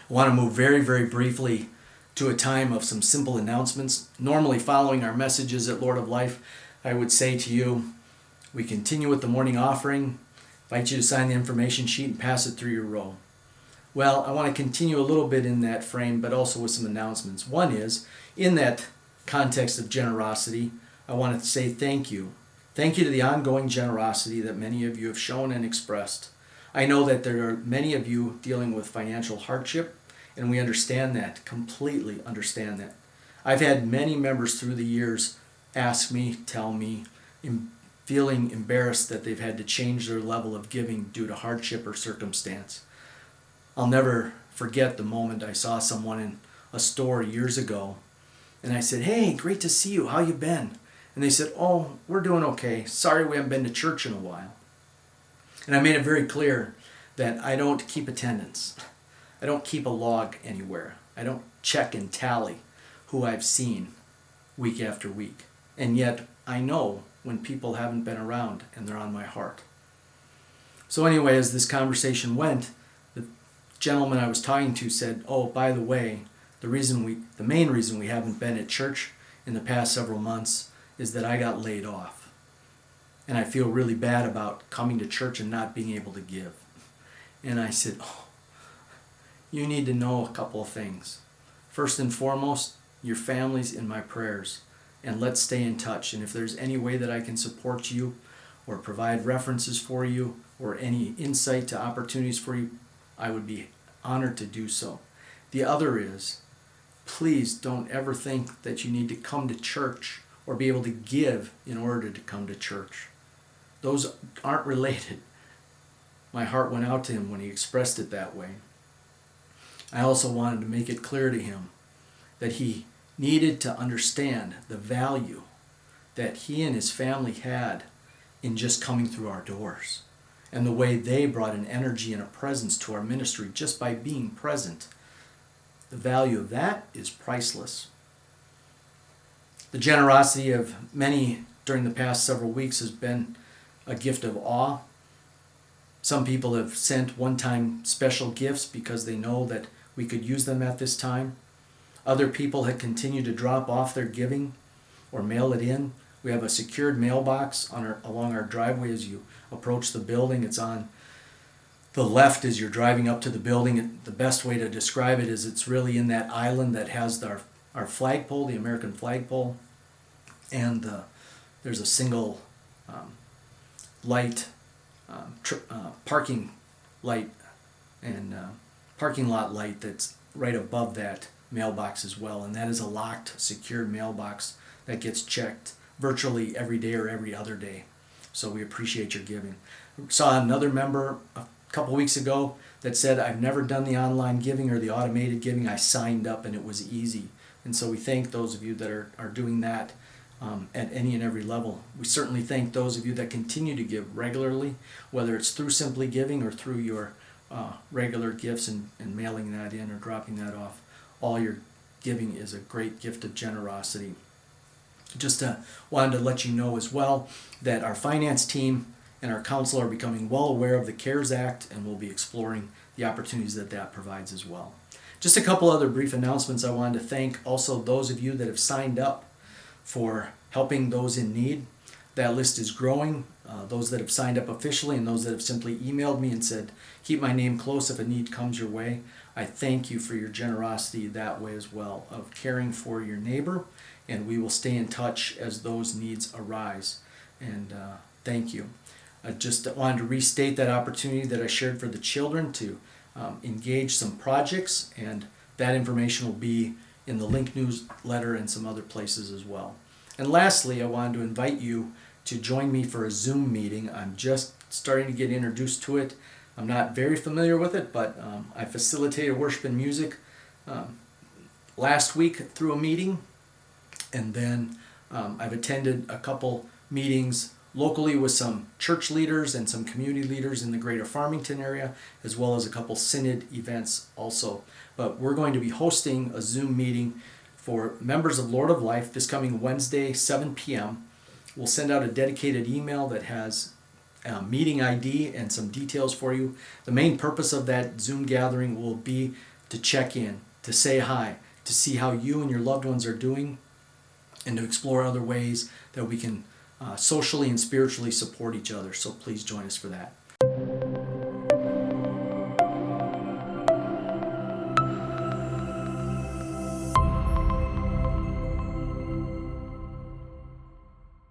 I want to move very, very briefly to a time of some simple announcements. Normally, following our messages at Lord of Life, I would say to you, we continue with the morning offering. Invite you to sign the information sheet and pass it through your row. Well, I want to continue a little bit in that frame, but also with some announcements. One is, in that context of generosity, I want to say thank you. Thank you to the ongoing generosity that many of you have shown and expressed. I know that there are many of you dealing with financial hardship, and we understand that, completely understand that. I've had many members through the years ask me, tell me, feeling embarrassed that they've had to change their level of giving due to hardship or circumstance. I'll never forget the moment I saw someone in a store years ago, and I said, "Hey, great to see you. How you been?" And they said, "Oh, we're doing okay. Sorry we haven't been to church in a while." And I made it very clear that I don't keep attendance. I don't keep a log anywhere. I don't check and tally who I've seen week after week. And yet I know when people haven't been around and they're on my heart. So anyway, as this conversation went, the gentleman I was talking to said, "Oh, by the way, the main reason we haven't been at church in the past several months is that I got laid off. And I feel really bad about coming to church and not being able to give." And I said, "Oh, you need to know a couple of things. First and foremost, your family's in my prayers. And let's stay in touch. And if there's any way that I can support you or provide references for you or any insight to opportunities for you, I would be honored to do so. The other is, please don't ever think that you need to come to church or be able to give in order to come to church. Those aren't related." My heart went out to him when he expressed it that way. I also wanted to make it clear to him that he needed to understand the value that he and his family had in just coming through our doors, and the way they brought an energy and a presence to our ministry just by being present. The value of that is priceless. The generosity of many during the past several weeks has been a gift of awe. Some people have sent one-time special gifts because they know that we could use them at this time. Other people have continued to drop off their giving or mail it in. We have a secured mailbox along our driveway as you approach the building. It's on the left as you're driving up to the building. The best way to describe it is it's really in that island that has our flagpole, the American flagpole, and there's a single light, parking light and parking lot light that's right above that mailbox as well, and that is a locked, secured mailbox that gets checked virtually every day or every other day. So we appreciate your giving. Saw another member a couple weeks ago that said, "I've never done the online giving or the automated giving. I signed up and it was easy." And so we thank those of you that are doing that at any and every level. We certainly thank those of you that continue to give regularly, whether it's through Simply Giving or through your regular gifts and mailing that in or dropping that off. All your giving is a great gift of generosity. Just wanted to let you know as well that our finance team and our council are becoming well aware of the CARES Act, and we'll be exploring the opportunities that provides as well. Just a couple other brief announcements. I wanted to thank also those of you that have signed up for helping those in need. That list is growing. Those that have signed up officially and those that have simply emailed me and said, "Keep my name close if a need comes your way." I thank you for your generosity that way as well, of caring for your neighbor, and we will stay in touch as those needs arise. And thank you. I just wanted to restate that opportunity that I shared for the children to engage some projects, and that information will be in the link newsletter and some other places as well. And lastly, I wanted to invite you to join me for a Zoom meeting. I'm just starting to get introduced to it. I'm not very familiar with it, but I facilitated worship and music last week through a meeting, and then I've attended a couple meetings locally with some church leaders and some community leaders in the greater Farmington area, as well as a couple synod events also. But we're going to be hosting a Zoom meeting for members of Lord of Life this coming Wednesday, 7 p.m. We'll send out a dedicated email that has a meeting ID and some details for you. The main purpose of that Zoom gathering will be to check in, to say hi, to see how you and your loved ones are doing, and to explore other ways that we can socially and spiritually support each other. So please join us for that.